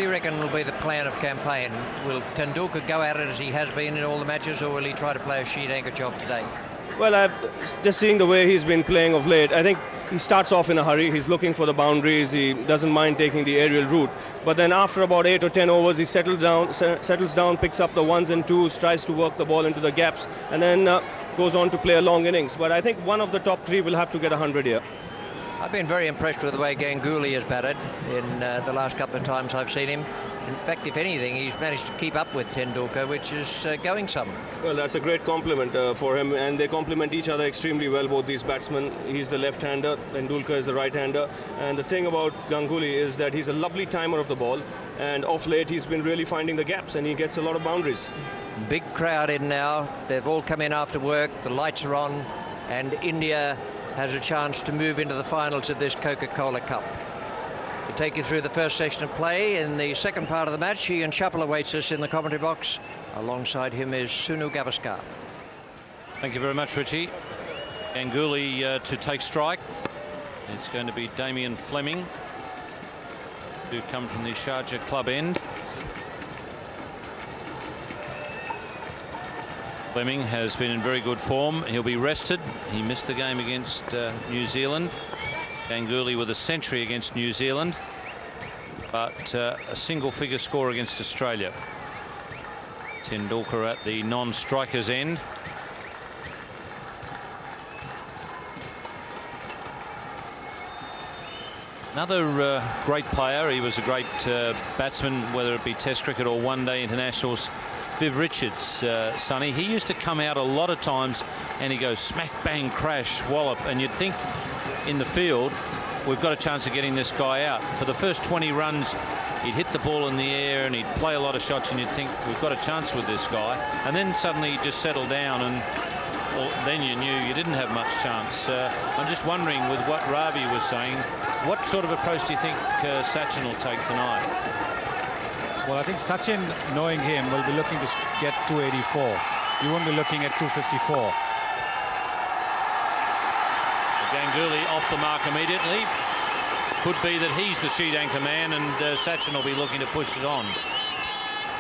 do you reckon will be the plan of campaign? Will Tendulkar go at it as he has been in all the matches, or will he try to play a sheet anchor job today? Well, just seeing the way he's been playing of late, I think he starts off in a hurry. He's looking for the boundaries. He doesn't mind taking the aerial route. But then after about 8 or 10 overs, he settles down, picks up the ones and twos, tries to work the ball into the gaps, and then goes on to play a long innings. But I think one of the top three will have to get 100 here. I've been very impressed with the way Ganguly has batted in the last couple of times I've seen him. In fact, if anything, he's managed to keep up with Tendulkar, which is going some. Well, that's a great compliment for him, and they complement each other extremely well, both these batsmen. He's the left-hander, Tendulkar is the right-hander, and the thing about Ganguly is that he's a lovely timer of the ball, and of late he's been really finding the gaps, and he gets a lot of boundaries. Big crowd in now. They've all come in after work. The lights are on, and India has a chance to move into the finals of this Coca-Cola Cup. To take you through the first section of play in the second part of the match, Ian Chappell awaits us in the commentary box. Alongside him is Sunu Gavaskar. Thank you very much, Richie. Ganguly to take strike. It's going to be Damien Fleming, who come from the Sharjah club end. Fleming has been in very good form. He'll be rested. He missed the game against New Zealand. Ganguly with a century against New Zealand, but a single-figure score against Australia. Tendulkar at the non-strikers end. Another great player. He was a great batsman, whether it be Test cricket or one-day internationals. Viv Richards, Sonny, he used to come out a lot of times and he goes smack, bang, crash, wallop, and you'd think in the field we've got a chance of getting this guy out. For the first 20 runs he'd hit the ball in the air and he'd play a lot of shots, and you'd think we've got a chance with this guy, and then suddenly he just settled down, and well, then you knew you didn't have much chance. I'm just wondering, with what Ravi was saying, what sort of approach do you think Sachin will take tonight? Well, I think Sachin, knowing him, will be looking to get 284. He won't be looking at 254. Ganguly off the mark immediately. Could be that he's the sheet anchor man, and Sachin will be looking to push it on.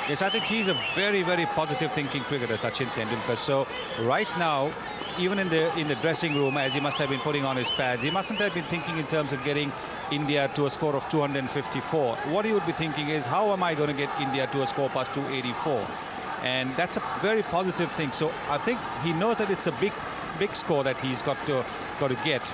Yes, I think he's a very, very positive thinking cricketer, Sachin Tendulkar. So right now, even in the dressing room, as he must have been putting on his pads, he mustn't have been thinking in terms of getting India to a score of 254. What he would be thinking is, how am I going to get India to a score past 284? And that's a very positive thing. So I think he knows that it's a big score that he's got to get,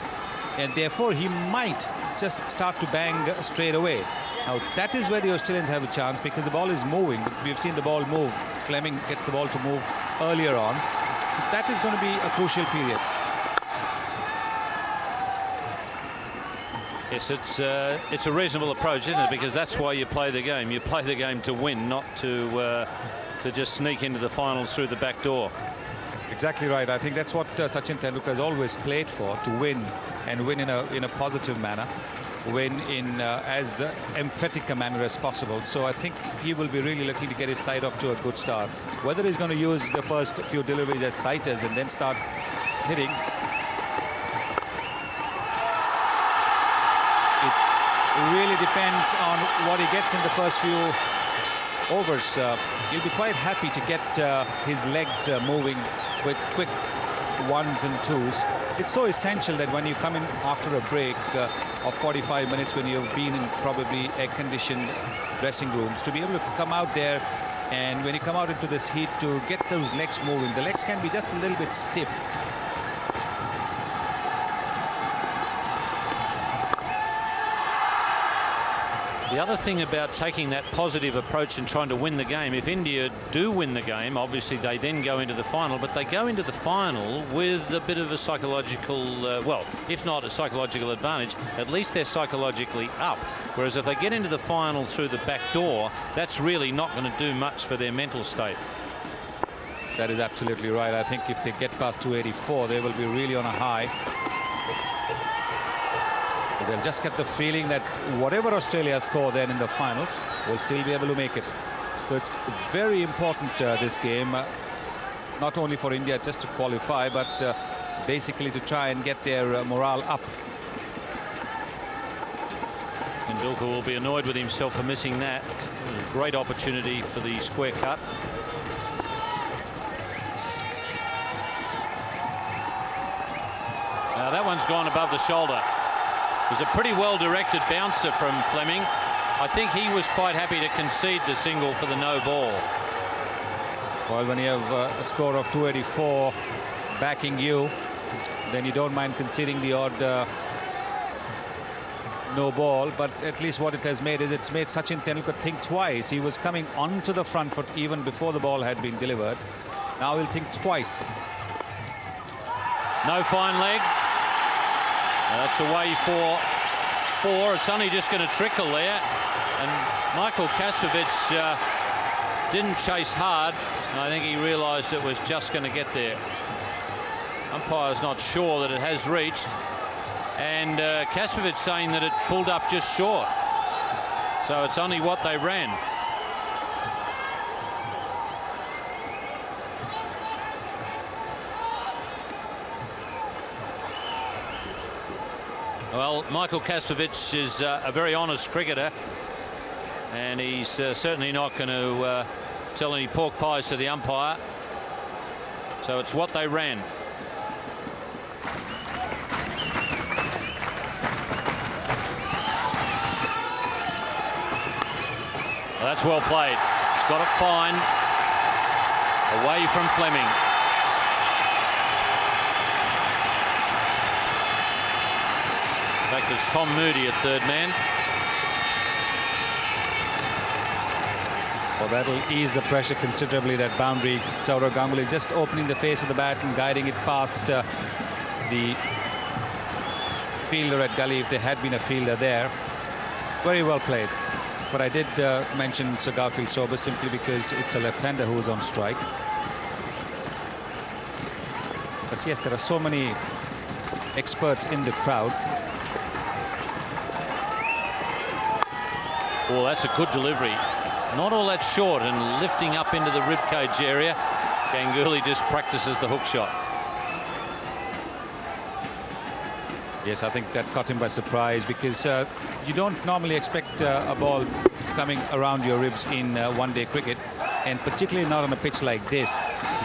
and therefore he might just start to bang straight away. Now that is where the Australians have a chance, because the ball is moving. We've seen the ball move. Fleming gets the ball to move earlier on, so that is going to be a crucial period. Yes, it's a reasonable approach, isn't it? Because that's why you play the game. You play the game to win, not to just sneak into the finals through the back door. Exactly right. I think that's what Sachin Tendulkar has always played for, to win, and win in a positive manner, win in as emphatic a manner as possible. So I think he will be really looking to get his side off to a good start. Whether he's going to use the first few deliveries as sighters and then start hitting, it really depends on what he gets in the first few overs. He'll be quite happy to get his legs moving with quick ones and twos. It's so essential that when you come in after a break of 45 minutes, when you've been in probably air-conditioned dressing rooms, to be able to come out there, and when you come out into this heat, to get those legs moving. The legs can be just a little bit stiff. The other thing about taking that positive approach and trying to win the game, if India do win the game, obviously they then go into the final, but they go into the final with a bit of a psychological, well, if not a psychological advantage, at least they're psychologically up. Whereas if they get into the final through the back door, that's really not going to do much for their mental state. That is absolutely right. I think if they get past 284, they will be really on a high. They'll just get the feeling that whatever Australia score then in the finals, will still be able to make it. So it's very important, this game, not only for India just to qualify, but basically to try and get their morale up. Tendulkar will be annoyed with himself for missing that. A great opportunity for the square cut. Now that one's gone above the shoulder. It was a pretty well directed bouncer from Fleming. I think he was quite happy to concede the single for the no ball. Well, when you have a score of 284 backing you, then you don't mind conceding the odd no ball. But at least what it has made is it's made Sachin Tendulkar think twice. He was coming onto the front foot even before the ball had been delivered. Now he'll think twice. No fine leg. That's away for 4. It's only just going to trickle there. And Michael Kastrovic didn't chase hard. I think he realised it was just going to get there. Umpire's not sure that it has reached. And Kastrovic saying that it pulled up just short. So it's only what they ran. Well, Michael Kastrovic is a very honest cricketer, and he's certainly not going to tell any pork pies to the umpire. So it's what they ran. Well, that's well played. He's got it fine. Away from Fleming. In fact, it's Tom Moody at third man. Well, that'll ease the pressure considerably, that boundary. Sourav Ganguly just opening the face of the bat and guiding it past the fielder at gully, if there had been a fielder there. Very well played. But I did mention Sir Garfield Sobers simply because it's a left-hander who is on strike. But yes, there are so many experts in the crowd. Oh, that's a good delivery. Not all that short and lifting up into the ribcage area. Ganguly just practices the hook shot. Yes, I think that caught him by surprise, because you don't normally expect a ball coming around your ribs in one-day cricket, and particularly not on a pitch like this.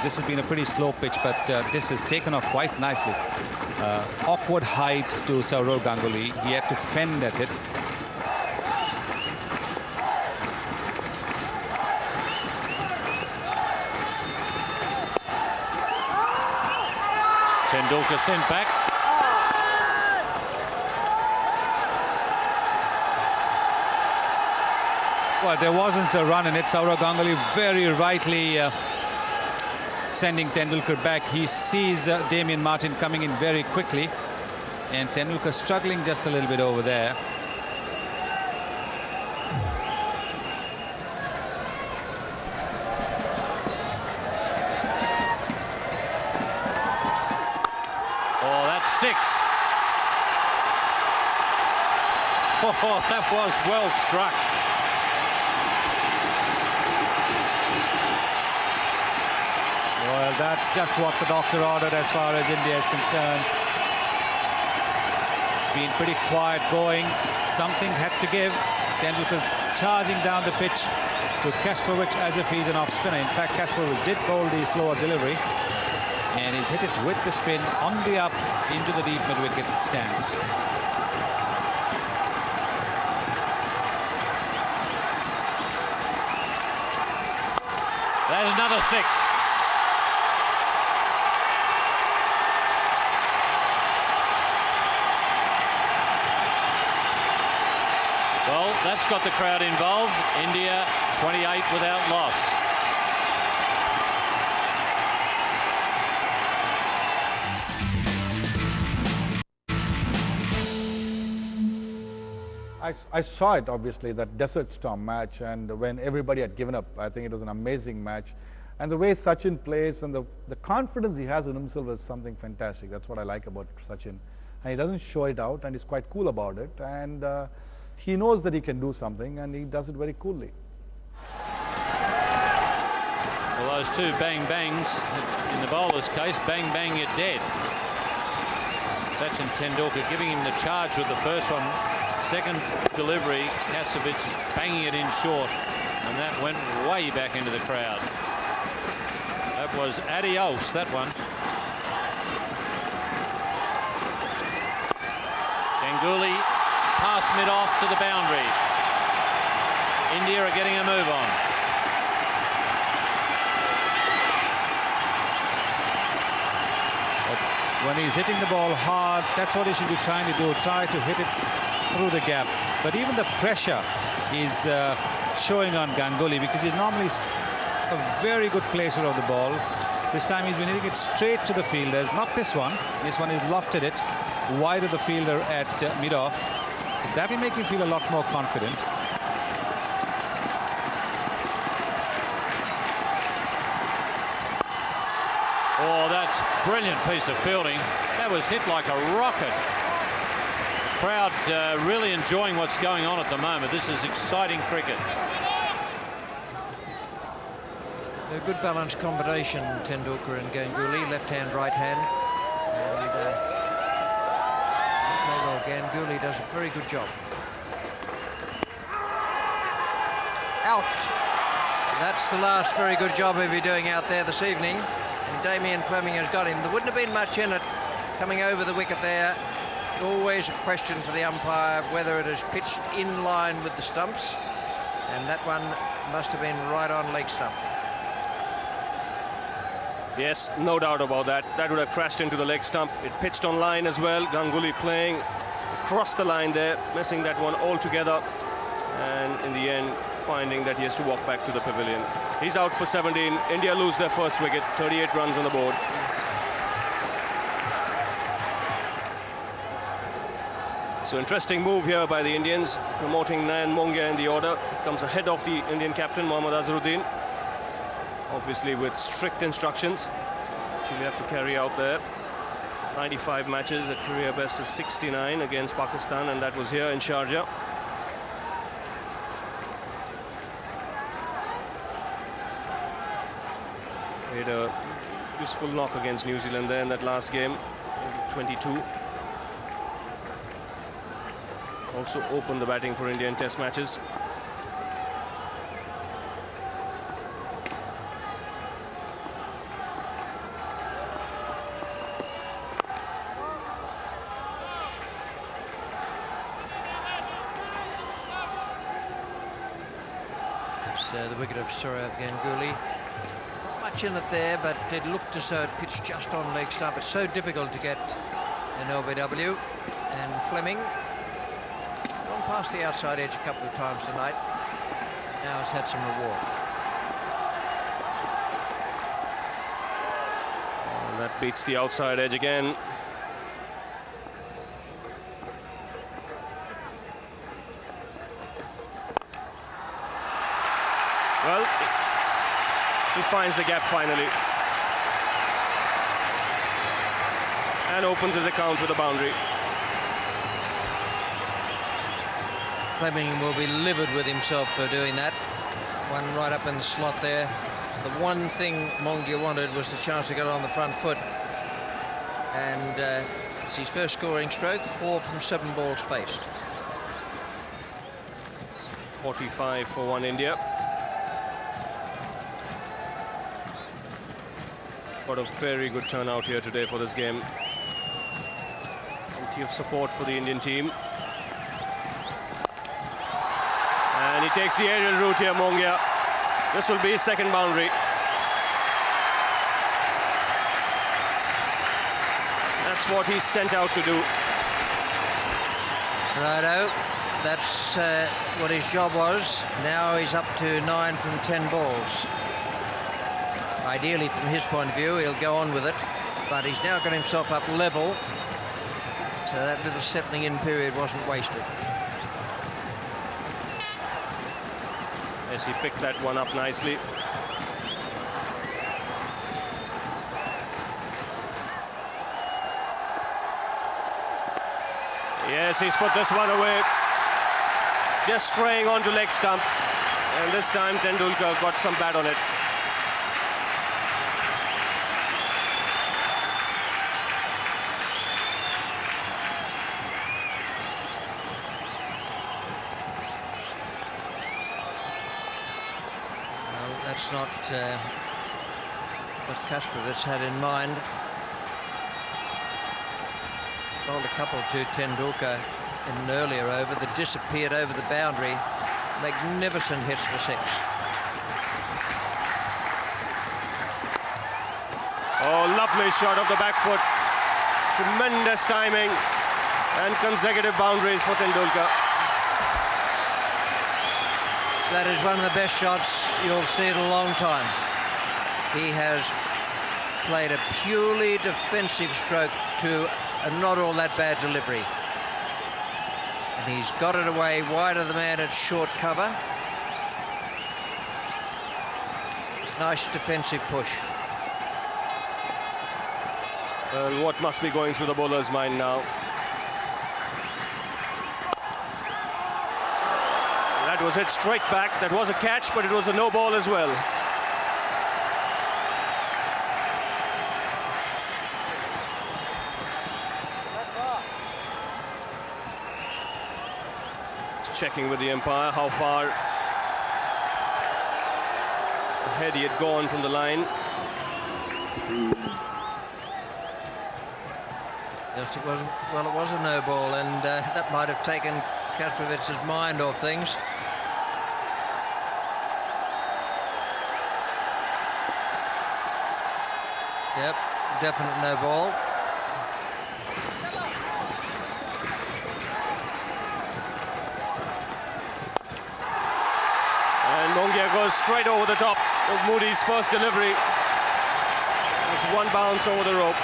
This has been a pretty slow pitch, but this has taken off quite nicely. Awkward height to Sourav Ganguly. He had to fend at it. Tendulkar sent back. Well, there wasn't a run in it. Sourav Ganguly very rightly sending Tendulkar back. He sees Damien Martin coming in very quickly, and Tendulkar struggling just a little bit over there. Oh, that's 6. Oh, that was well struck. Well, that's just what the doctor ordered as far as India is concerned. It's been pretty quiet going. Something had to give. Tendulkar charging down the pitch to Kastrovic as if he's an off spinner. In fact, Kastrovic did bowl the slower delivery, and he's hit it with the spin on the up into the deep mid-wicket stance. There's another 6. Well, that's got the crowd involved. India 28 without loss. I saw it, obviously, that Desert Storm match, and when everybody had given up, I think it was an amazing match. And the way Sachin plays and the confidence he has in himself is something fantastic. That's what I like about Sachin. And he doesn't show it out, and he's quite cool about it. And he knows that he can do something, and he does it very coolly. Well, those two bang-bangs, in the bowler's case, bang-bang, you're dead. Sachin Tendulkar giving him the charge with the first one, Second delivery, Kasevich banging it in short, and that went way back into the crowd. That was adios, that one. Ganguly past mid-off to the boundary. India are getting a move on. When he's hitting the ball hard, that's what he should be trying to do, try to hit it through the gap. But even the pressure is showing on Ganguly, because he's normally a very good placer of the ball. This time he's been hitting it straight to the fielders. Not this one. This one is lofted it wide of the fielder at mid-off. That will make him feel a lot more confident. Oh, that's a brilliant piece of fielding. That was hit like a rocket. Crowd really enjoying what's going on at the moment. This is exciting cricket. A good balanced combination, Tendulkar and Ganguly, left hand, right hand. And well, Ganguly does a very good job. Out. That's the last very good job he'll be doing out there this evening. And Damien Fleming has got him. There wouldn't have been much in it coming over the wicket there. Always a question for the umpire whether it is pitched in line with the stumps. And that one must have been right on leg stump. Yes, no doubt about that. That would have crashed into the leg stump. It pitched on line as well. Ganguly playing across the line there, missing that one altogether. And in the end, finding that he has to walk back to the pavilion. He's out for 17. India lose their first wicket. 38 runs on the board. So interesting move here by the Indians, promoting Nayan Mongia in the order. Comes ahead of the Indian captain, Mohammad Azharuddin. Obviously with strict instructions, which he'll have to carry out there. 95 matches, a career best of 69 against Pakistan, and that was here in Sharjah. Made a useful knock against New Zealand there in that last game, 22. Also opened the batting for India in test matches. The wicket of Sourav Ganguly. Not much in it there, but it looked as though it pitched just on leg stump. It's so difficult to get an LBW. And Fleming gone past the outside edge a couple of times tonight. Now has had some reward. And that beats the outside edge again. Well, he finds the gap finally and opens his account with a boundary. Fleming will be livid with himself for doing that. One right up in the slot there. The one thing Mongia wanted was the chance to get on the front foot. And it's his first scoring stroke, 4 from 7 balls faced. 45 for one India. Got a very good turnout here today for this game. Plenty of support for the Indian team. And he takes the aerial route here, Mongia. This will be his second boundary. That's what he's sent out to do. Righto, that's what his job was. Now he's up to 9 from 10 balls. Ideally, from his point of view, he'll go on with it, but he's now got himself up level, so that little settling in period wasn't wasted. Yes, he picked that one up nicely. Yes, he's put this one away. Just straying onto leg stump, and this time Tendulkar got some bat on it. That's not what Kasparov had in mind. Bowled a couple to Tendulkar in an earlier over that disappeared over the boundary. Magnificent hits for six. Oh, lovely shot of the back foot. Tremendous timing and consecutive boundaries for Tendulkar. That is one of the best shots you'll see in a long time. He has played a purely defensive stroke to a not all that bad delivery. And he's got it away wide of the man at short cover. Nice defensive push. What must be going through the bowler's mind now? That was hit straight back. That was a catch, but it was a no ball as well. Checking with the umpire how far ahead he had gone from the line. Yes, it wasn't. Well, it was a no ball, and that might have taken Kasparovic's mind off things. Yep, definite no ball. And Mongia goes straight over the top of Moody's first delivery. Just one bounce over the rope.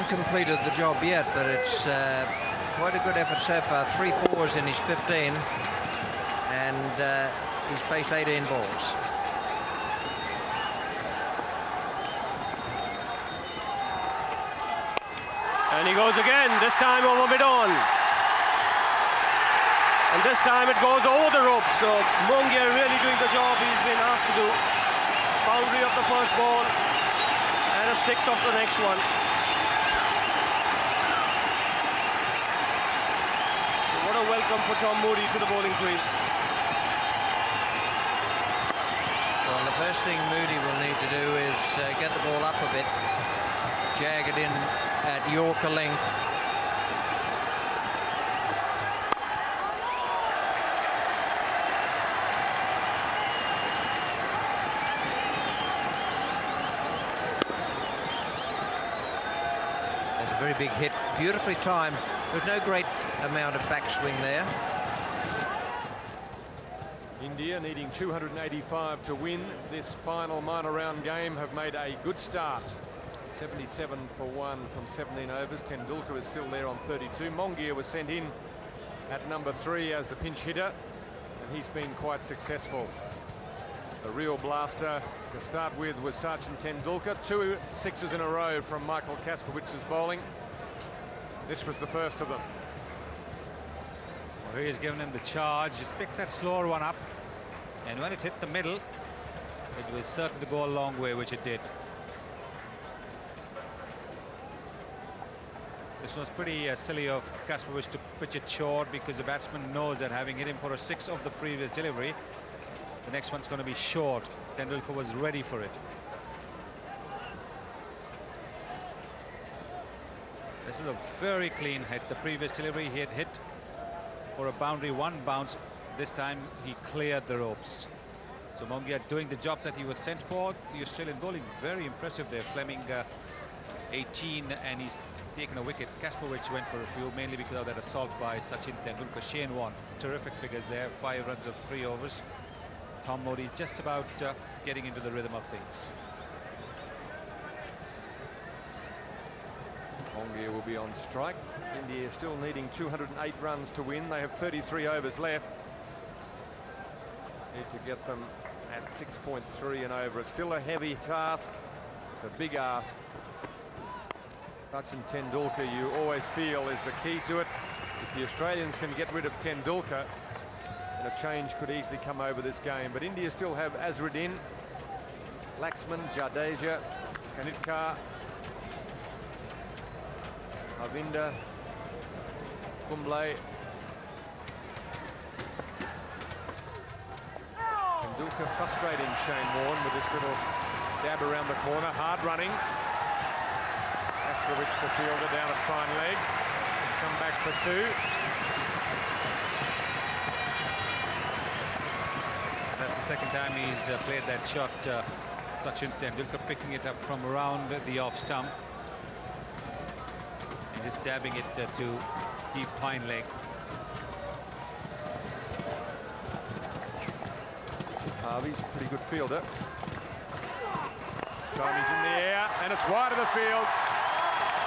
Completed the job yet, but it's quite a good effort so far. 3 fours in his 15, and he's faced 18 balls. And he goes again, this time over mid-on. And this time it goes over the rope, so Mongia really doing the job he's been asked to do. Boundary of the first ball, and a 6 of the next one. What a welcome for Tom Moody to the bowling crease. Well, the first thing Moody will need to do is get the ball up a bit, jag it in at Yorker length. That's a very big hit, beautifully timed. There's no great amount of backswing there. India needing 285 to win this final minor round game have made a good start. 77 for 1 from 17 overs. Tendulkar is still there on 32. Mongia was sent in at number 3 as the pinch hitter, and he's been quite successful. A real blaster to start with was Sachin Tendulkar. 2 sixes in a row from Michael Kasparovich's bowling. This was the first of them. Well, he's given him the charge. He's picked that slower one up, and when it hit the middle, it was certain to go a long way, which it did. This was pretty silly of Kasparovich to pitch it short, because the batsman knows that having hit him for a 6 of the previous delivery, the next one's going to be short. Tendulkar was ready for it. This is a very clean hit. The previous delivery he had hit for a boundary, 1 bounce. This time he cleared the ropes. So Mongia doing the job that he was sent for. The Australian bowling very impressive there. Fleming 18, and he's taken a wicket. Kasparovich went for a few, mainly because of that assault by Sachin Tendulkar. Shane Warne, terrific figures there. 5 runs of 3 overs. Tom Moody just about getting into the rhythm of things. Mongia will be on strike. India is still needing 208 runs to win. They have 33 overs left. Need to get them at 6.3 and over. It's still a heavy task. It's a big ask. Sachin Tendulkar, you always feel, is the key to it. If the Australians can get rid of Tendulkar, and a change could easily come over this game. But India still have Azharuddin, Laxman, Jadeja, Tendulkar, Ravinder, Kumble. Tendulkar frustrating Shane Warne with this little dab around the corner, hard running. Astrovich, the fielder, down at fine leg. Come back for two. That's the second time he's played that shot. Sachin Tendulkar picking it up from around the off stump and just dabbing it to deep fine leg. Harvey's a pretty good fielder. Tommy's in the air, and it's wide of the field.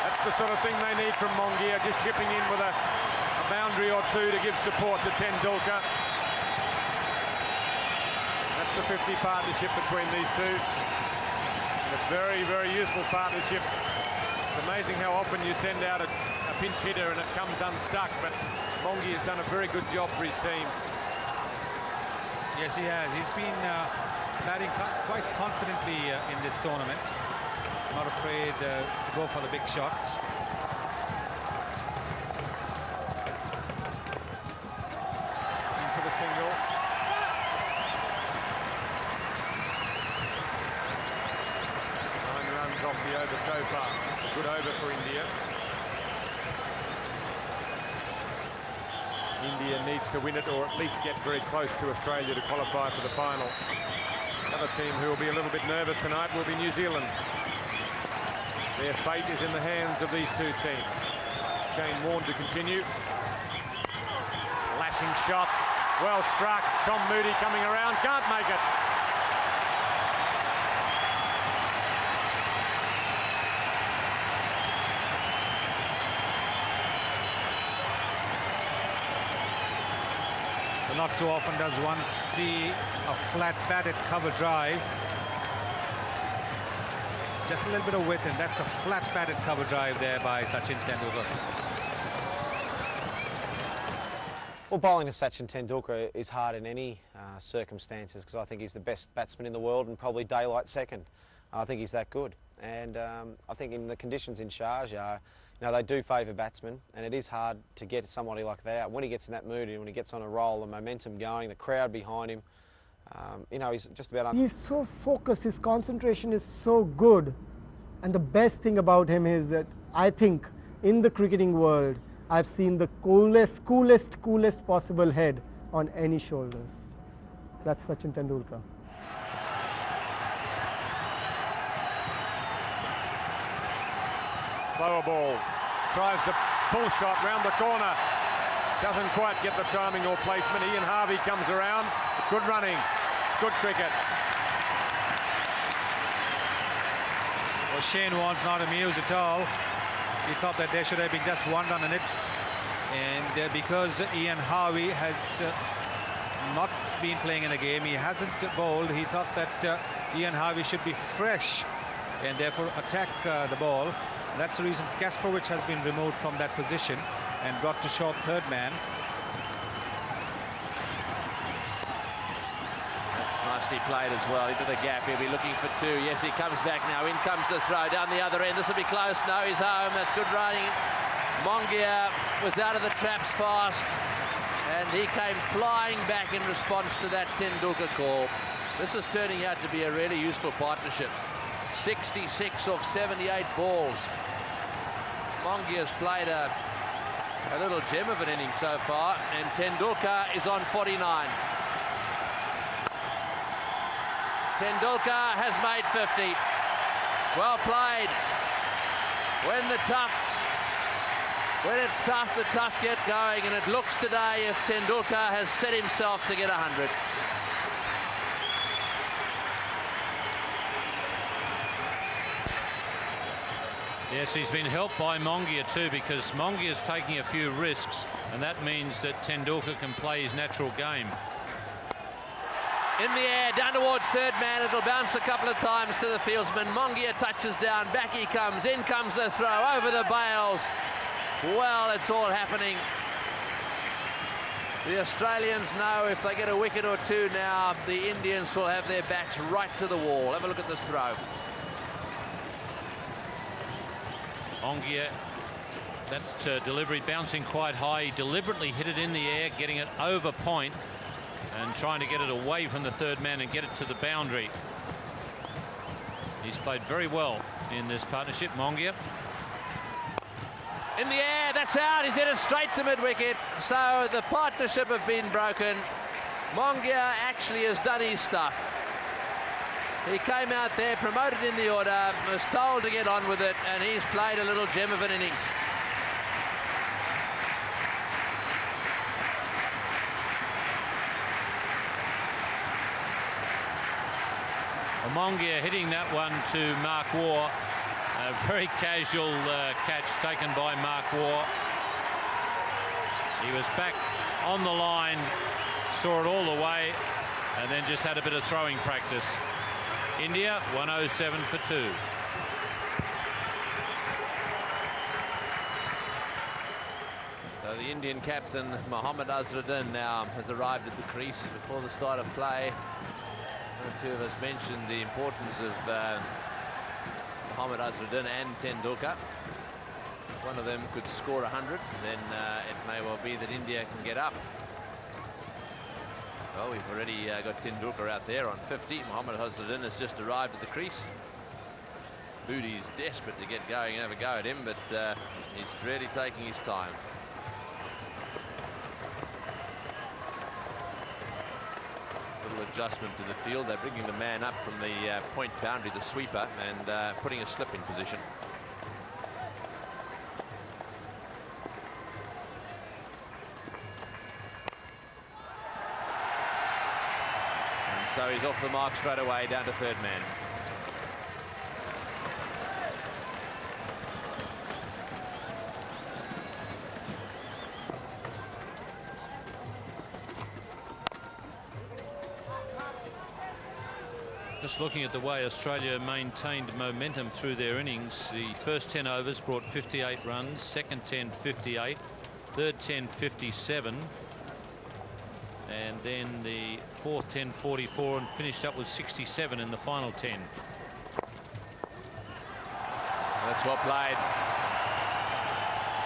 That's the sort of thing they need from Mongia, just chipping in with a boundary or two to give support to Tendulkar. That's the 50 partnership between these two. And a very, very useful partnership. It's amazing how often you send out a pinch hitter and it comes unstuck, but Mongia has done a very good job for his team. Yes, he has. He's been batting quite confidently in this tournament. Not afraid to go for the big shots. In for the single. Off the over so far. A good over for India. India needs to win it, or at least get very close to Australia to qualify for the final. Another team who will be a little bit nervous tonight will be New Zealand. Their fate is in the hands of these two teams. Shane Warne to continue. Lashing shot. Well struck. Tom Moody coming around. Can't make it. Not too often does one see a flat batted cover drive. Just a little bit of width, and that's a flat batted cover drive there by Sachin Tendulkar. Well, bowling to Sachin Tendulkar is hard in any circumstances, because I think he's the best batsman in the world and probably daylight second. I think he's that good, and I think in the conditions in Sharjah, you know, they do favour batsmen, and it is hard to get somebody like that. When he gets in that mood and when he gets on a roll, the momentum going, the crowd behind him, you know, he's just about... He's so focused, his concentration is so good. And the best thing about him is that I think in the cricketing world, I've seen the coolest possible head on any shoulders. That's Sachin Tendulkar. Lower ball, tries the pull shot round the corner, doesn't quite get the timing or placement. Ian Harvey comes around, good running, good cricket. Well, Shane Warne's not amused at all. He thought that there should have been just one run in it, and because Ian Harvey has not been playing in the game, he hasn't bowled, he thought that Ian Harvey should be fresh and therefore attack the ball. That's the reason Kasparovich has been removed from that position and brought to short third man. That's nicely played as well into the gap. He'll be looking for two. Yes, he comes back now. In comes the throw down the other end. This will be close. No, he's home. That's good running. Mongia was out of the traps fast, and he came flying back in response to that Tendulkar call. This is turning out to be a really useful partnership. 66 of 78 balls. Mongia's played a little gem of an inning so far, and Tendulkar is on 49. Tendulkar has made 50. Well played. When it's tough, the tough get going, and it looks today if Tendulkar has set himself to get 100. Yes, he's been helped by Mongia too, because Mongia's taking a few risks, and that means that Tendulkar can play his natural game. In the air, down towards third man, it'll bounce a couple of times to the fieldsman. Mongia touches down, back he comes, in comes the throw, over the bails. Well, it's all happening. The Australians know if they get a wicket or two now, the Indians will have their backs right to the wall. Have a look at this throw. Mongia, that delivery bouncing quite high. He deliberately hit it in the air, getting it over point and trying to get it away from the third man and get it to the boundary. He's played very well in this partnership, Mongia. In the air, that's out. He's hit it straight to mid-wicket. So the partnership have been broken. Mongia actually has done his stuff. He came out there, promoted in the order, was told to get on with it, and he's played a little gem of an innings. Mongia hitting that one to Mark Waugh. A very casual catch taken by Mark Waugh. He was back on the line, saw it all the way, and then just had a bit of throwing practice. India 107 for 2. So the Indian captain Mohammad Azharuddin now has arrived at the crease before the start of play. The two of us mentioned the importance of Mohammad Azharuddin and Tendulkar. If one of them could score 100, then it may well be that India can get up. Well, we've already got Tendulkar out there on 50. Mohammad Azharuddin has just arrived at the crease. Moody's desperate to get going and have a go at him, but he's really taking his time. Little adjustment to the field. They're bringing the man up from the point boundary, the sweeper, and putting a slip in position. And so he's off the mark straight away, down to third man. Just looking at the way Australia maintained momentum through their innings, the first 10 overs brought 58 runs, second 10 58, third 10 57, and then the fourth 10 44, and finished up with 67 in the final 10. That's well played.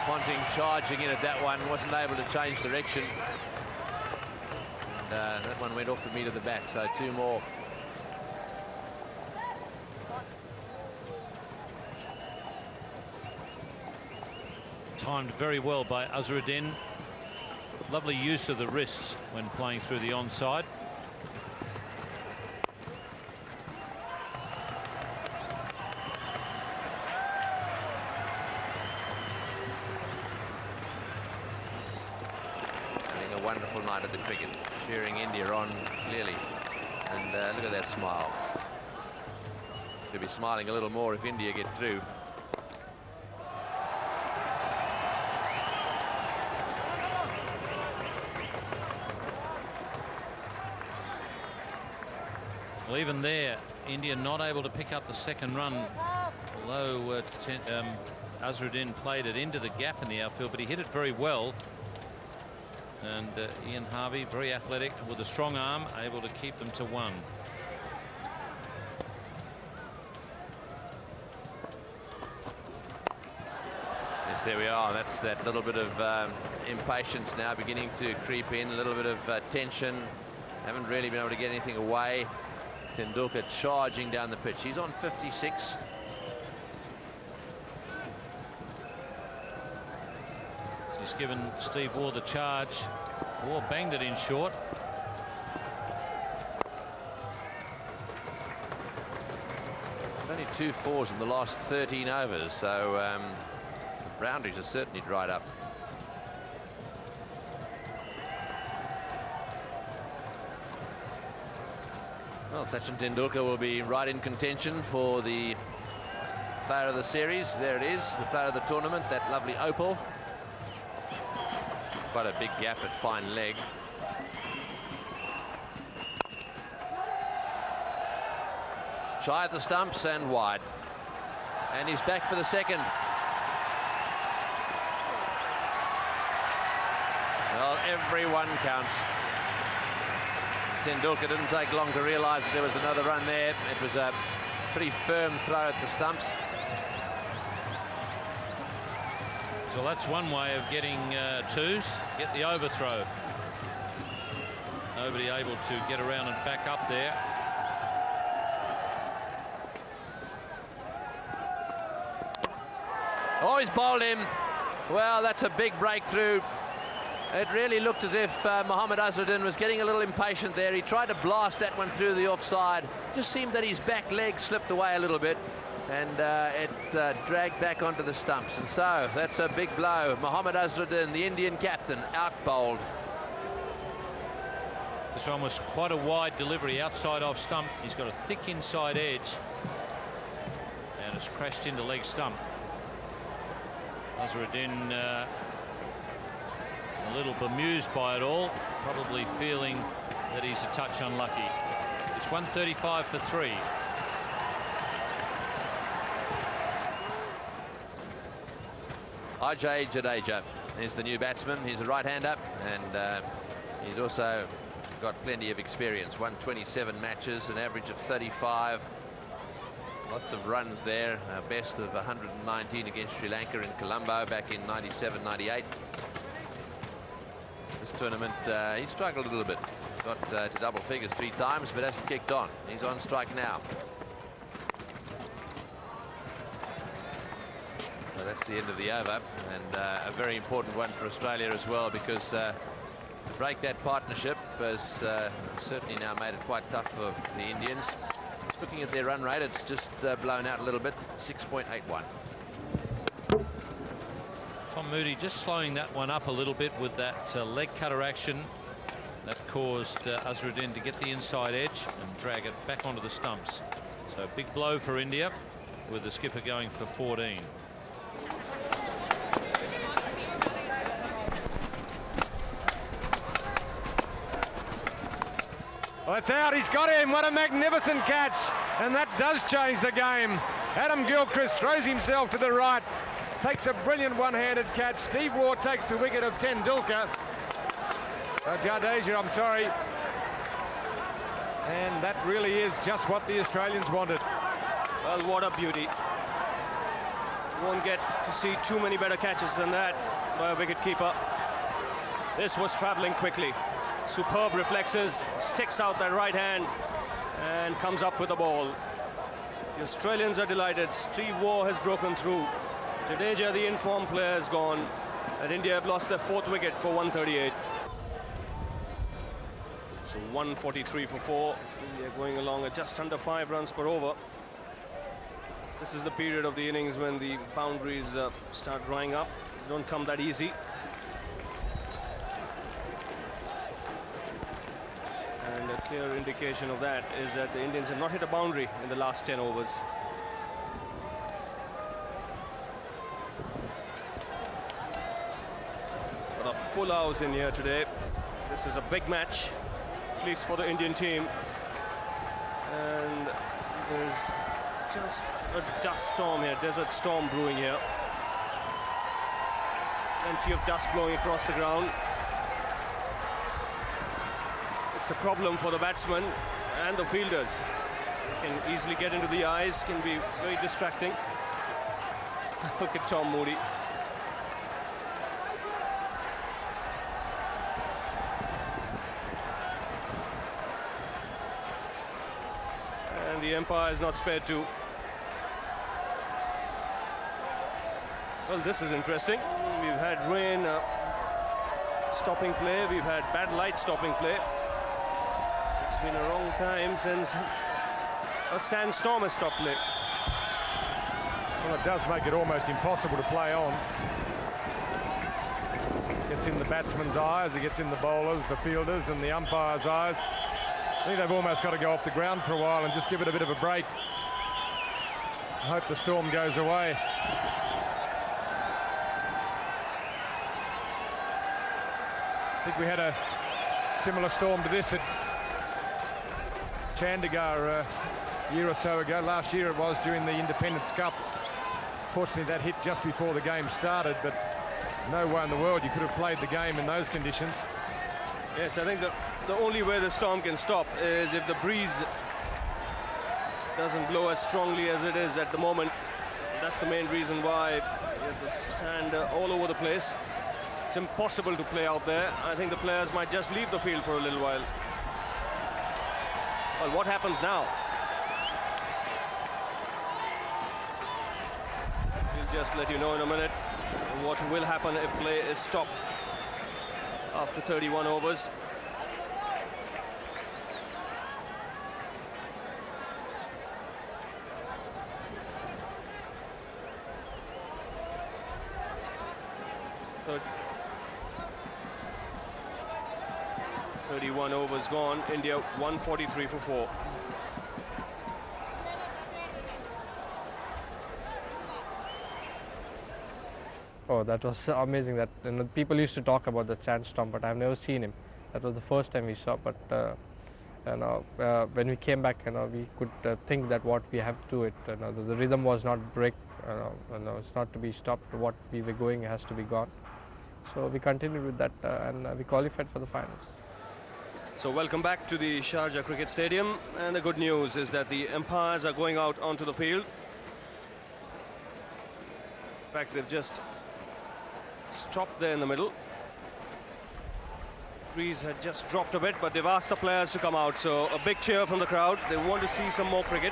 Ponting charging in at that one, wasn't able to change direction, and that one went off the meat of the bat, so 2 more. Timed very well by Azharuddin. Lovely use of the wrists when playing through the onside. Having a wonderful night at the cricket, cheering India on clearly, and look at that smile. Should be smiling a little more if India get through. Well, even there, India not able to pick up the second run, although Azharuddin played it into the gap in the outfield, but he hit it very well. And Ian Harvey, very athletic with a strong arm, able to keep them to 1. Yes, there we are. That's that little bit of impatience now beginning to creep in, a little bit of tension. Haven't really been able to get anything away. Tendulkar charging down the pitch. He's on 56. He's given Steve Waugh the charge. Waugh banged it in short. Only 2 fours in the last 13 overs, so boundaries are certainly dried up. Well, Sachin Tendulkar will be right in contention for the player of the series. There it is, the player of the tournament, that lovely opal. Quite a big gap at fine leg. Shy at the stumps and wide. And he's back for the second. Well, every one counts. Tendulkar didn't take long to realise that there was another run there. It was a pretty firm throw at the stumps. So that's one way of getting twos, get the overthrow. Nobody able to get around and back up there. Oh, he's bowled him. Well, that's a big breakthrough. It really looked as if Mohammad Azharuddin was getting a little impatient there. He tried to blast that one through the offside. Just seemed that his back leg slipped away a little bit, and it dragged back onto the stumps. And so that's a big blow. Mohammad Azharuddin, the Indian captain, out bowled. This one was quite a wide delivery outside off stump. He's got a thick inside edge, and it's crashed into leg stump. Azharuddin a little bemused by it all, probably feeling that he's a touch unlucky. It's 135 for 3. Ajay Jadeja is the new batsman. He's a right-hander, and he's also got plenty of experience. 127 matches, an average of 35. Lots of runs there, best of 119 against Sri Lanka in Colombo back in 97-98. This tournament, he struggled a little bit. Got to double figures 3 times, but hasn't kicked on. He's on strike now. So that's the end of the over, and a very important one for Australia as well, because to break that partnership has certainly now made it quite tough for the Indians. Looking at their run rate, it's just blown out a little bit, 6.81. Tom Moody just slowing that one up a little bit with that leg cutter action that caused Azharuddin to get the inside edge and drag it back onto the stumps. So a big blow for India, with the skipper going for 14. Well, it's out. He's got him. What a magnificent catch. And that does change the game. Adam Gilchrist throws himself to the right, takes a brilliant one-handed catch. Steve Waugh takes the wicket of Tendulkar. Jadeja, I'm sorry. And that really is just what the Australians wanted. Well, what a beauty. You won't get to see too many better catches than that by a wicket-keeper. This was travelling quickly. Superb reflexes, sticks out that right hand and comes up with the ball. The Australians are delighted. Steve Waugh has broken through. Jadeja, the informed player, has gone, and India have lost their 4th wicket for 138. So 143 for 4. India going along at just under 5 runs per over. This is the period of the innings when the boundaries start drying up. They don't come that easy. And a clear indication of that is that the Indians have not hit a boundary in the last 10 overs. But a full house in here today. This is a big match, at least for the Indian team. And there's just a dust storm here, desert storm brewing here. Plenty of dust blowing across the ground. It's a problem for the batsmen and the fielders. It can easily get into the eyes, can be very distracting. Look at Tom Moody. And the umpire is not spared too. Well, this is interesting. We've had rain stopping play, we've had bad light stopping play. It's been a long time since a sandstorm has stopped play. Well, it does make it almost impossible to play on. It gets in the batsman's eyes, it gets in the bowlers, the fielders and the umpire's eyes. I think they've almost got to go off the ground for a while and just give it a bit of a break. I hope the storm goes away. I think we had a similar storm to this at Chandigarh a year or so ago. Last year it was during the Independence Cup. Fortunately that hit just before the game started, but No way in the world you could have played the game in those conditions. Yes, I think the only way the storm can stop is if the breeze doesn't blow as strongly as it is at the moment. That's the main reason why you have the sand all over the place. It's impossible to play out there. I think the players might just leave the field for a little while. Well, what happens now? We'll just let you know in a minute what will happen if play is stopped after 31 overs. So 31 overs gone. India 143 for 4. Oh, that was amazing. That people used to talk about the sandstorm, but I've never seen him. That was the first time we saw. But when we came back, we could think that what we have to do it. The rhythm was not break. It's not to be stopped. What we were going has to be gone. So we continued with that, and we qualified for the finals. So welcome back to the Sharjah Cricket Stadium, and the good news is that the umpires are going out onto the field. In fact, they've just stopped there in the middle. Breeze had just dropped a bit, but they've asked the players to come out, so a big cheer from the crowd. They want to see some more cricket.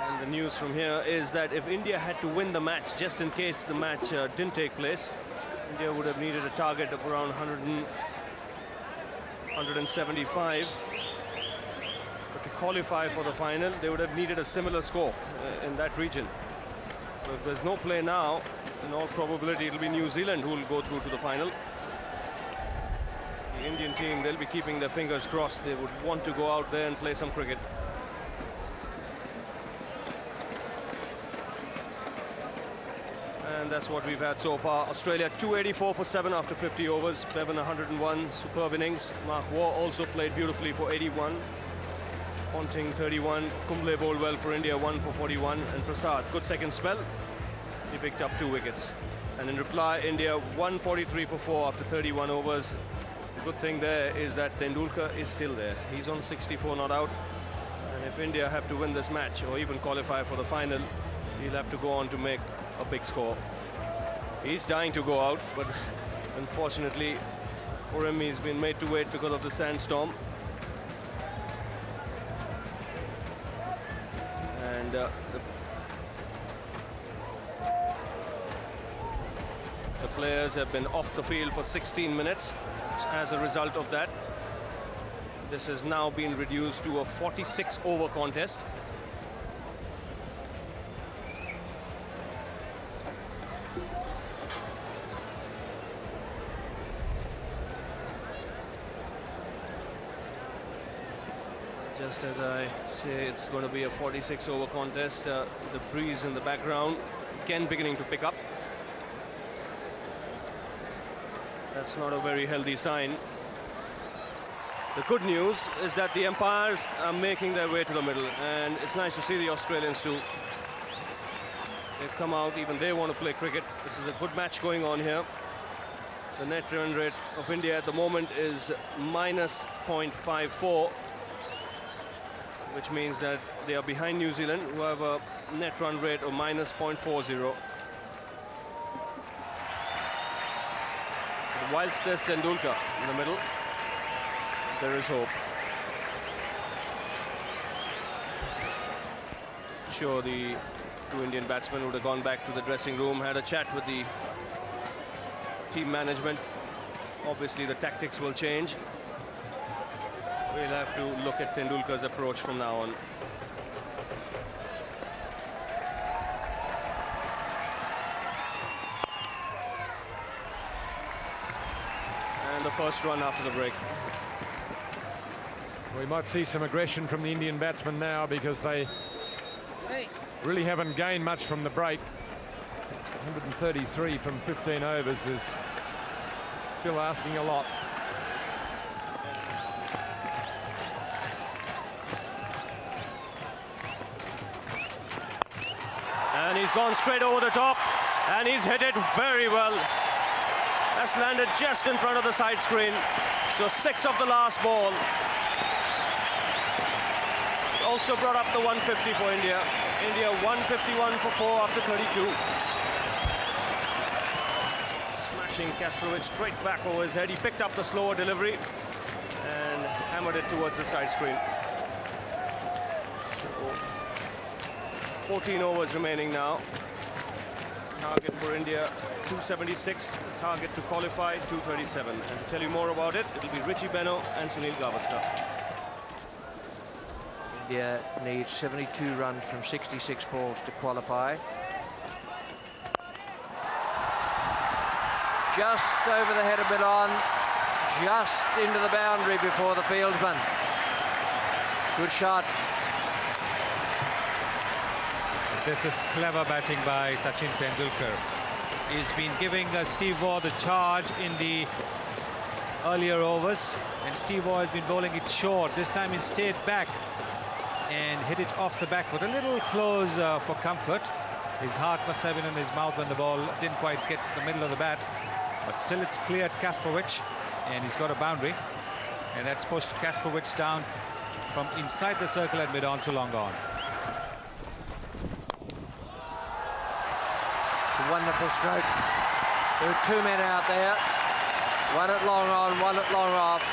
And the news from here is that if India had to win the match, just in case the match didn't take place, India would have needed a target of around 175. But to qualify for the final, they would have needed a similar score in that region. So if there's no play now, in all probability it'll be New Zealand who will go through to the final. The Indian team, they'll be keeping their fingers crossed. They would want to go out there and play some cricket. And that's what we've had so far. Australia 284 for 7 after 50 overs. Bevan 101, superb innings. Mark Waugh also played beautifully for 81. Ponting 31, Kumble bowled well for India, 1 for 41, and Prasad, good second spell. He picked up 2 wickets. And in reply, India 143 for 4 after 31 overs. The good thing there is that Tendulkar is still there. He's on 64 not out. And if India have to win this match or even qualify for the final, he'll have to go on to make a big score. He's dying to go out, but unfortunately for him, he's been made to wait because of the sandstorm. And the players have been off the field for 16 minutes. As a result of that, this has now been reduced to a 46 over contest. Just as I say, it's going to be a 46 over contest. The breeze in the background again beginning to pick up. That's not a very healthy sign. The good news is that the umpires are making their way to the middle, and it's nice to see the Australians too. They've come out, even they want to play cricket. This is a good match going on here. The net run rate of India at the moment is minus 0.54. Which means that they are behind New Zealand, who have a net run rate of minus 0.40. But whilst there's Tendulkar in the middle, there is hope. Sure, the 2 Indian batsmen would have gone back to the dressing room, had a chat with the team management. Obviously, the tactics will change. We'll have to look at Tendulkar's approach from now on. And the first run after the break. We might see some aggression from the Indian batsmen now, because they really haven't gained much from the break. 133 from 15 overs is still asking a lot. And he's gone straight over the top, and he's hit it very well. That's landed just in front of the side screen. So 6 of the last ball. Also brought up the 150 for India. India 151 for 4 after 32. Smashing Kasparovic straight back over his head. He picked up the slower delivery and hammered it towards the side screen. So 14 overs remaining now. Target for India 276. Target to qualify 237. And to tell you more about it, it'll be Richie Beno and Sunil Gavaskar. India needs 72 runs from 66 balls to qualify. Just over the head of Milan, just into the boundary before the fieldsman. Good shot. This is clever batting by Sachin Tendulkar. He's been giving Steve Waugh the charge in the earlier overs, and Steve Waugh has been bowling it short. This time he stayed back and hit it off the back foot, a little close for comfort. His heart must have been in his mouth when the ball didn't quite get the middle of the bat, but still it's cleared Kasparovic, and he's got a boundary, and that's pushed Kasparovic down from inside the circle at mid-on to long on. Wonderful stroke. There were 2 men out there, one at long on, one at long off,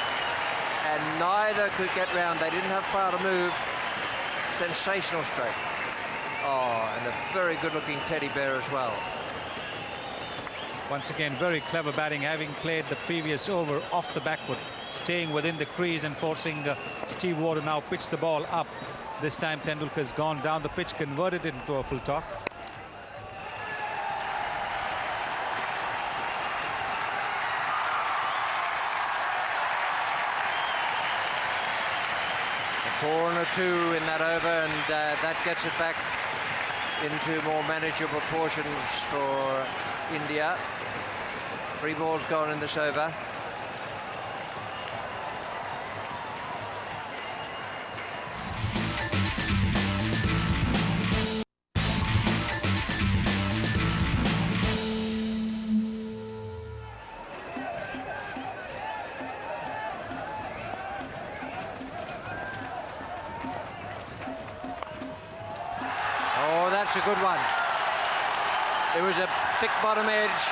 and neither could get round. They didn't have far to move. Sensational stroke. Oh, and a very good looking teddy bear as well. Once again, very clever batting, having played the previous over off the back foot, staying within the crease and forcing Steve Waugh to now pitch the ball up. This time Tendulkar's gone down the pitch, converted it into a full toss. Corner 2 in that over, and that gets it back into more manageable proportions for India. 3 balls gone in this over. That's a good one. It was a thick bottom edge,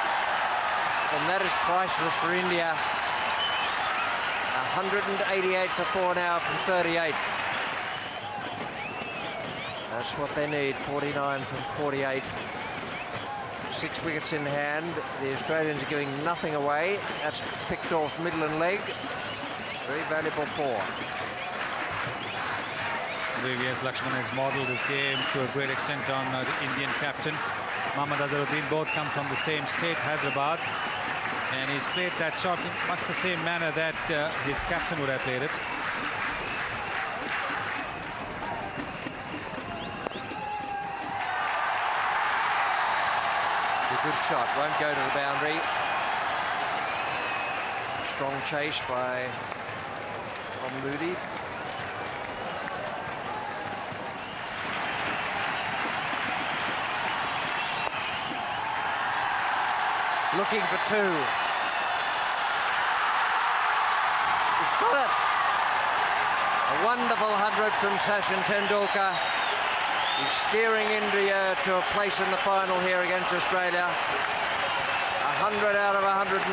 and that is priceless for India. 188 for 4 now from 38. That's what they need, 49 from 48. 6 wickets in hand. The Australians are giving nothing away. That's picked off middle and leg. Very valuable 4. VVS Lakshman has modelled his game to a great extent on the Indian captain. Mohammad Azharuddin, both come from the same state, Hyderabad, and he's played that shot in much the same manner that his captain would have played it. A good shot, won't go to the boundary. Strong chase by Ron Moody. Looking for 2. He's got it. A wonderful 100 from Sachin Tendulkar. He's steering India to a place in the final here against Australia. 100 out of 194.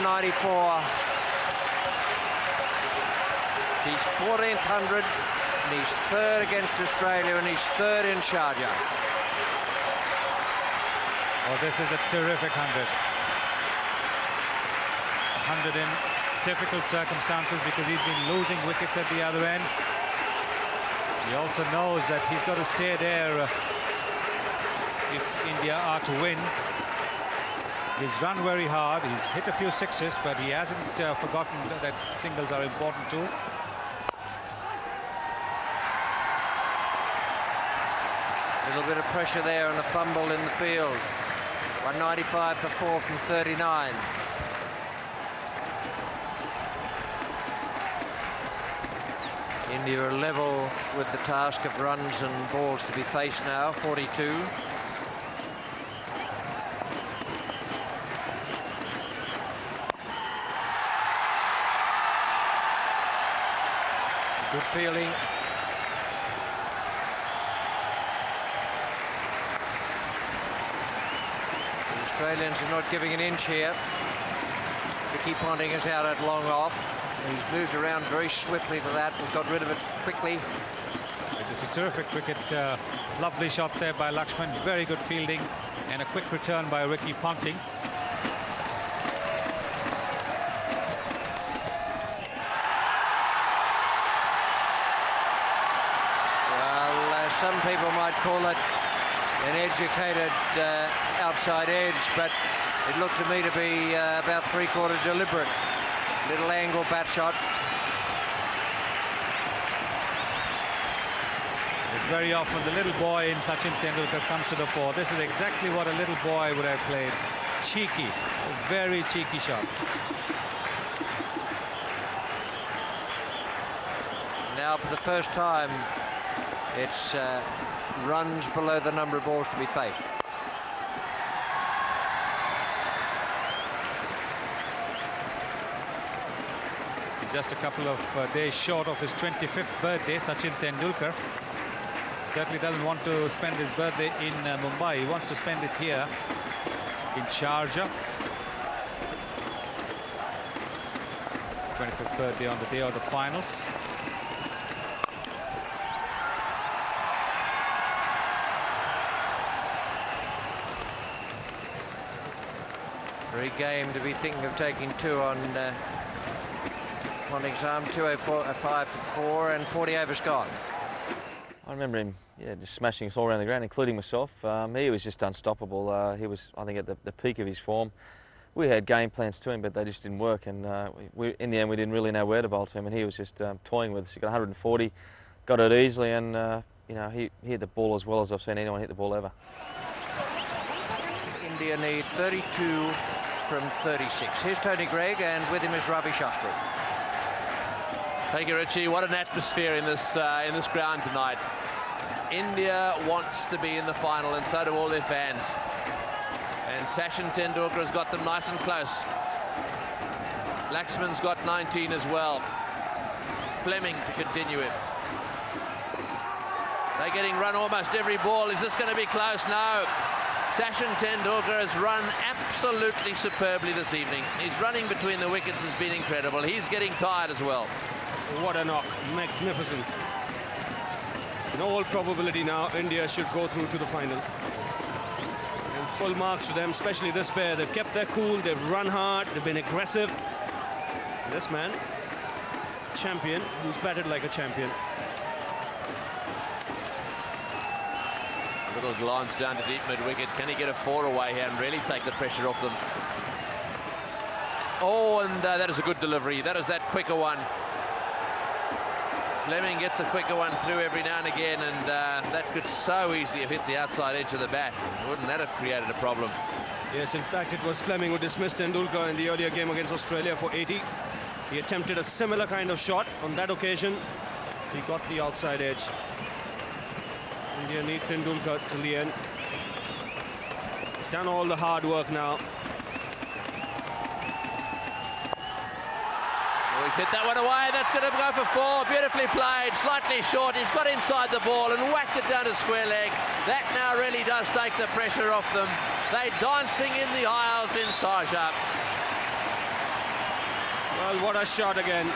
He's 14th 100, and he's 3rd against Australia, and he's 3rd in Sharjah. Oh, this is a terrific 100. 100 in difficult circumstances because he's been losing wickets at the other end. He also knows that he's got to stay there if India are to win. He's run very hard, he's hit a few sixes, but he hasn't forgotten that singles are important too. A little bit of pressure there and a fumble in the field. 195 for 4 from 39. India are level with the task of runs and balls to be faced now, 42. Good fielding. The Australians are not giving an inch here. Ricky Ponting is out at long off. He's moved around very swiftly to that and got rid of it quickly. This is terrific cricket. Lovely shot there by Lakshman. Very good fielding and a quick return by Ricky Ponting. Well, some people might call it an educated outside edge, but it looked to me to be about three-quarter deliberate. Little angle bat shot. It's very often the little boy in Sachin Tendulkar comes to the fore. This is exactly what a little boy would have played. Cheeky, a very cheeky shot. Now for the first time, it's runs below the number of balls to be faced. He's just a couple of days short of his 25th birthday, Sachin Tendulkar. Certainly doesn't want to spend his birthday in Mumbai. He wants to spend it here in Sharjah. 25th birthday on the day of the finals. Very game to be thinking of taking two on Ponting's arm. 205 for 4 and 40 overs gone. I remember him, just smashing us all around the ground, including myself. He was just unstoppable. He was, I think, at the peak of his form. We had game plans to him, but they just didn't work. And in the end, we didn't really know where to bowl to him. And he was just toying with us. He got 140, got it easily, and he hit the ball as well as I've seen anyone hit the ball ever. India need 32 from 36. Here's Tony Greig, and with him is Ravi Shastri. Thank you, Richie. What an atmosphere in this ground tonight. India wants to be in the final, and so do all their fans. And Sachin Tendulkar has got them nice and close. Laxman's got 19 as well. Fleming to continue it. They're getting run almost every ball. Is this going to be close? No. Sachin Tendulkar has run absolutely superbly this evening. His running between the wickets has been incredible. He's getting tired as well. What a knock. Magnificent. In all probability now, India should go through to the final. And full marks to them, especially this pair. They've kept their cool, they've run hard, they've been aggressive. This man, champion, who's batted like a champion. A little glance down to deep mid-wicket. Can he get a 4 away here and really take the pressure off them? Oh, and that is a good delivery. That is that quicker one. Fleming gets a quicker one through every now and again, and that could so easily have hit the outside edge of the bat. Wouldn't that have created a problem? Yes, in fact, it was Fleming who dismissed Tendulkar in the earlier game against Australia for 80. He attempted a similar kind of shot. On that occasion, he got the outside edge. India need Tendulkar till the end. He's done all the hard work now. He's hit that one away. That's going to go for 4. Beautifully played, slightly short. He's got inside the ball and whacked it down to square leg. That now really does take the pressure off them. They're dancing in the aisles in Sharjah. Well, what a shot again.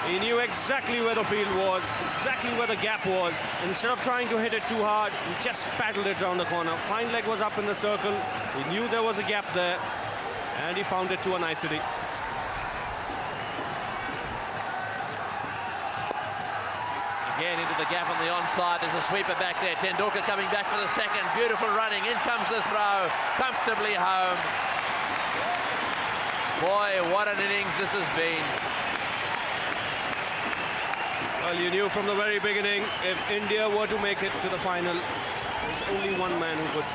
He knew exactly where the field was, exactly where the gap was. Instead of trying to hit it too hard, he just paddled it round the corner. Fine leg was up in the circle. He knew there was a gap there, and he found it to a nicety. Again into the gap on the onside. There's a sweeper back there. Tendulkar coming back for the second. Beautiful running. In comes the throw. Comfortably home. Boy, what an innings this has been. Well, you knew from the very beginning, if India were to make it to the final, there's only one man who could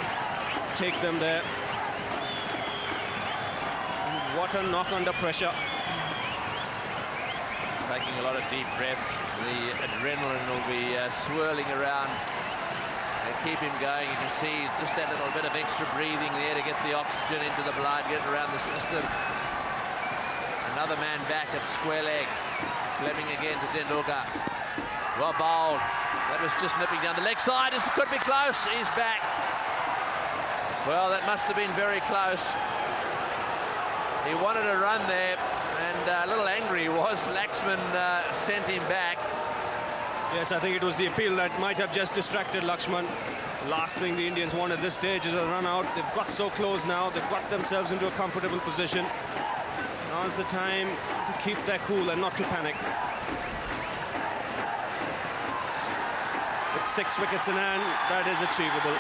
take them there. And what a knock under pressure. Taking a lot of deep breaths. The adrenaline will be swirling around. They keep him going. You can see just that little bit of extra breathing there to get the oxygen into the blood, get it around the system. other man back at square leg. Fleming again to Tendulkar. Well bowled. That was just nipping down the leg side. This could be close. He's back. Well, that must have been very close. He wanted to run there, and a little angry he was. Laxman sent him back. Yes, I think it was the appeal that might have just distracted Lakshman. The last thing the Indians want at this stage is a run out. They've got so close now. They've got themselves into a comfortable position. Now's the time to keep their cool and not to panic. With 6 wickets in hand, that is achievable.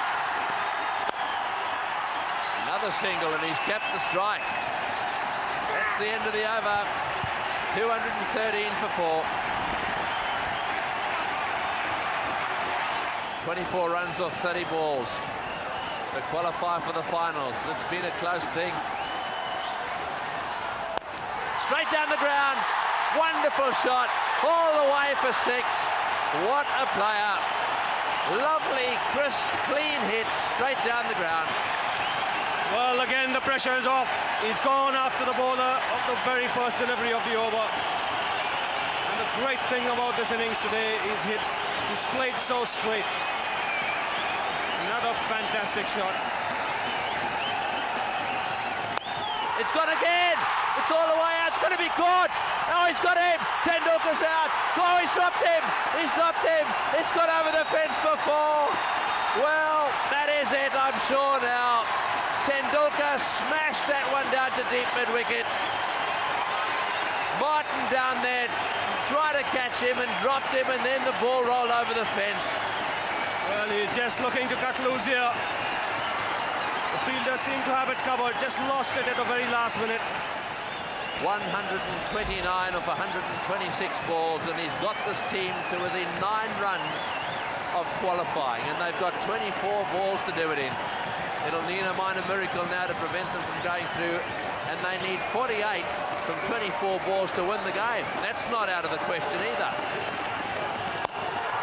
Another single, and he's kept the strike. That's the end of the over. 213 for 4. 24 runs off 30 balls to qualify for the finals. It's been a close thing. Straight down the ground. Wonderful shot. All the way for 6. What a player. Lovely, crisp, clean hit. Straight down the ground. Well, again, the pressure is off. He's gone after the bowler of the very first delivery of the over. And the great thing about this innings today is he's played so straight. Another fantastic shot. It's gone again. It's all the way out. It's going to be caught. Oh, he's got him. Tendulkar's out. Oh, he's dropped him. He's dropped him. It's gone over the fence for 4. Well, that is it, I'm sure now. Tendulkar smashed that one down to deep mid-wicket. Martin down there tried to catch him and dropped him, and then the ball rolled over the fence. Well, he's just looking to cut loose here. The fielder seemed to have it covered, just lost it at the very last minute. 129 of 126 balls, and he's got this team to within 9 runs of qualifying, and they've got 24 balls to do it in. It'll need a minor miracle now to prevent them from going through, and they need 48 from 24 balls to win the game. That's not out of the question either.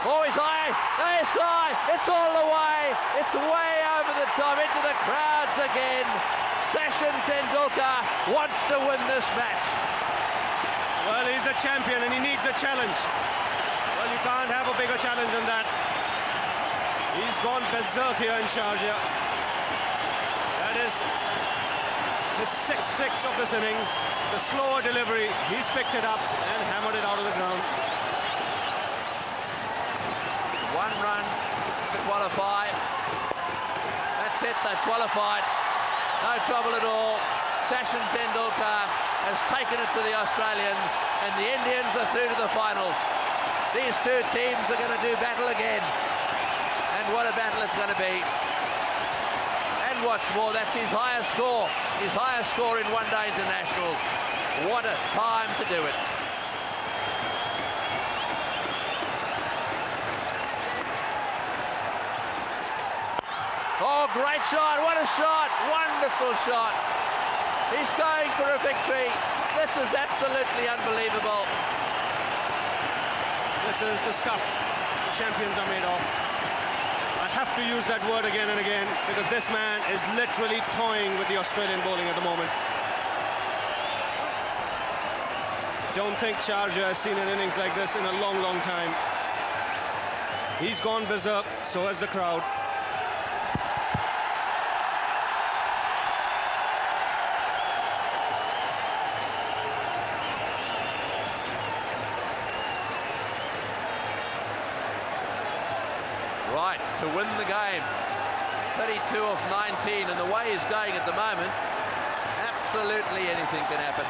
Oh, he's high. There's high. It's all the way. It's way over the top into the crowds again. Sachin Tendulkar wants to win this match. Well, he's a champion and he needs a challenge. Well, you can't have a bigger challenge than that. He's gone berserk here in Sharjah. That is the 6th 6 of this innings. The slower delivery. He's picked it up and hammered it out of the ground. 1 run to qualify. That's it, they've qualified. No trouble at all. Sachin Tendulkar has taken it to the Australians, and the Indians are through to the finals. These two teams are going to do battle again. And what a battle it's going to be. And what's more, that's his highest score. His highest score in one-day internationals. What a time to do it. Oh, great shot. What a shot. Wonderful shot. He's going for a victory. This is absolutely unbelievable. This is the stuff the champions are made of. I have to use that word again and again because this man is literally toying with the Australian bowling at the moment. Don't think Sharjah has seen an innings like this in a long, long time. He's gone berserk, so has the crowd. Right, to win the game. 32 of 19, and the way he's going at the moment, absolutely anything can happen.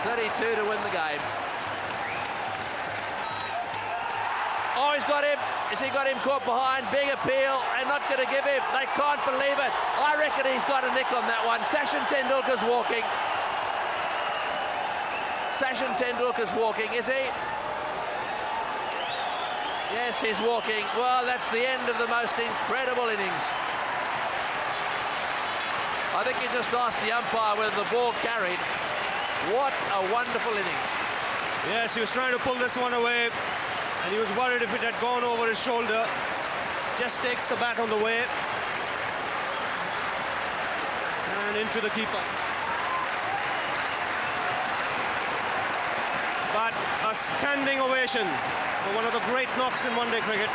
32 to win the game. Oh, he's got him. Has he got him caught behind? Big appeal, and not going to give him. They can't believe it. I reckon he's got a nick on that one. Sachin Tendulkar's walking. Sachin Tendulkar's walking, is he? Yes, he's walking. Well, that's the end of the most incredible innings. I think he just asked the umpire whether the ball carried. What a wonderful innings. Yes, he was trying to pull this one away, and he was worried if it had gone over his shoulder. Just takes the bat on the way. And into the keeper. But a standing ovation for one of the great knocks in one-day cricket.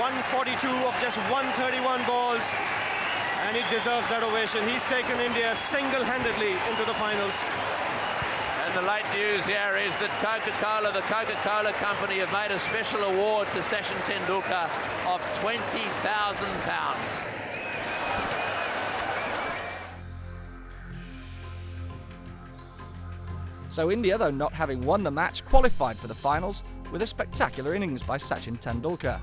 142 of just 131 balls, and he deserves that ovation. He's taken India single-handedly into the finals. And the late news here is that Coca-Cola, the Coca-Cola company, have made a special award to Sachin Tendulkar of £20,000. So India, though not having won the match, qualified for the finals with a spectacular innings by Sachin Tendulkar.